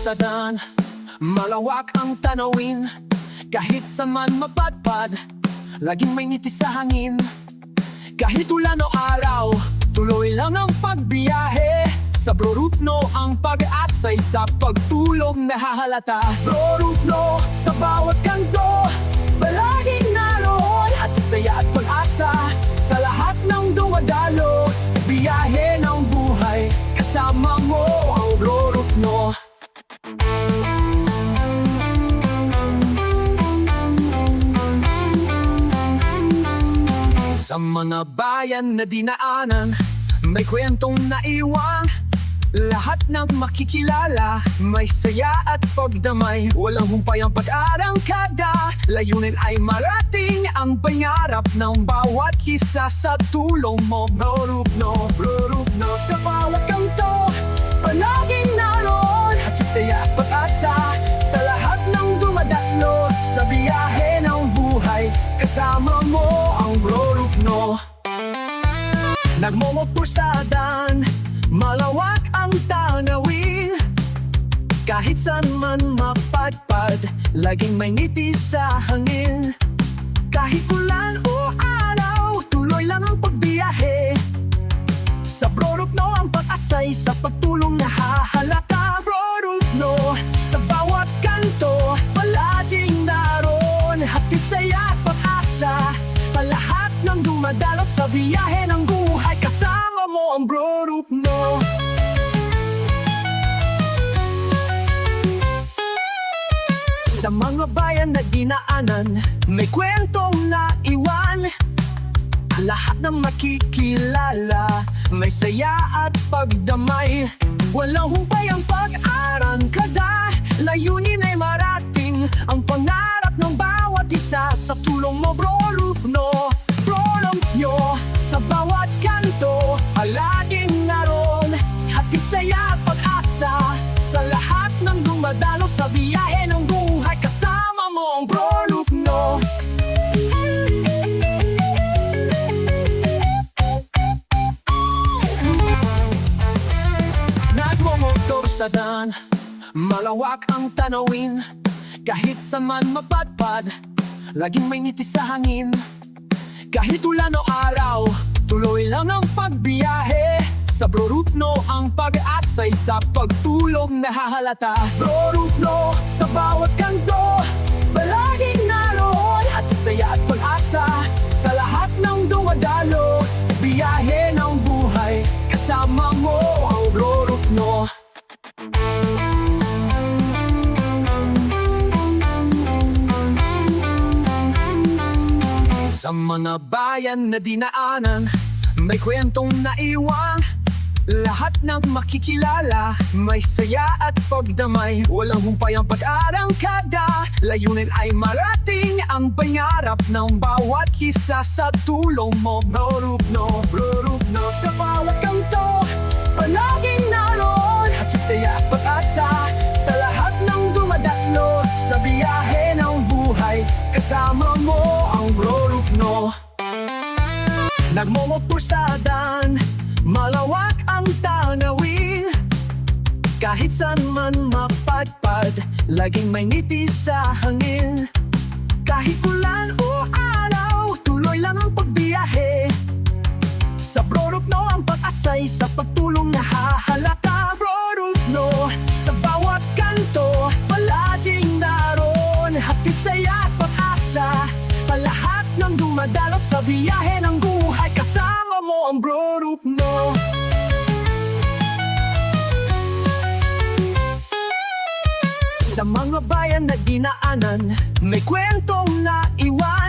sa daan, malawak ang tanawin. Kahit saan man mapadpad, laging may ngiti sa hangin. Kahit ulan o araw, tuloy lang ang pagbiyahe. Sa Bro Rupno ang pag-asa'y sa pagtulog nahahalata. Bro Rupno, sa bawat kanto, palaging naroon. Hatid saya at pag-asa sa lahat ng dumadalos. Biyahe ng buhay, kasama mo ang Bro Rupno. Sa mga bayan na dinaanan, may kwentong naiwan. Lahat ng makikilala, may saya at pagdamay. Walang humpay ang pag-arangkada, layunin ay marating ang pangarap ng bawat isa sa tulong mo. Bro Rupno, Bro Rupno, sa bawat kanto, palaging naroon. Hatid saya at pag-asa sa lahat ng dumadaslo. Sa biyahe ng buhay, kasama mo ang Bro Rupno. Nagmomotor sa daan, malawak ang tanawin. Kahit saan man mapadpad, laging may ngiti sa hangin. Kahit ulan o araw, tuloy lang ang pagbiyahe. Sa Bro Rupno ang pag-asa'y sa pagtulong nahahalata. Bro Rupno, sa bawat kanto, palaging naroon. Hatid saya at pag-asa, lahat ng dumadalas sa biyahe ng buhay. Kasama mo ang Bro Rupno. Sa mga bayan na dinaanan, may kwentong naiwan. Lahat ng makikilala, may saya at pagdamay. Walang humpay ang pag-arangkada, layunin ay marating ang pangarap ng bawat isa. Sa tulong mo Bro Rupno, Bro Rupno, sa bawat kanto, palaging naroon. Hatid saya at pag-asa sa lahat ng dumadalo sa biyahe ng buhay. Kasama mo ang Bro Rupno. Nagmomotor sa daan, malawak ang tanawin. Kahit saan man mapadpad, laging may ngiti sa hangin. Kahit ulan o araw, tuloy lang ang pagbiyahe. Sa Bro Rupno ang pag-asa'y sa pagtulog nahahalata. Bro Rupno, sa bawat kanto, palaging naroon. Hatid saya at pag-asa sa lahat ng dumadalos. Biyahe ng buhay, kasama mo ang Bro Rupno. Sa mga bayan na dinaanan, may kwentong naiwan. Lahat ng makikilala, may saya at pagdamay. Walang humpay ang pag-arangkada, layunin ay marating ang pangarap ng bawat isa. Sa tulong mo Bro Rupno, Bro Rupno, sa bawat kanto, palaging naroon. Hatid saya at pag-asa sa lahat ng dumadaslo. Sa biyahe ng buhay, kasama mo ang Bro Rupno. Nagmomotor sa daan, malawak ang tanawin. Kahit saan man mapadpad, laging may ngiti sa hangin. Kahit ulan o araw, tuloy lang ang pagbiyahe. Sa Bro Rupno ang pag-asa'y sa pagtulong nahahalata. Bro Rupno, sa bawat kanto, palaging naroon. Hatid saya at pag-asa, lahat ng dumadalas sa biyahe ng buhay. Kasama mo ang Bro Rupno. Sa mga bayan na dinaanan, may kwentong naiwan.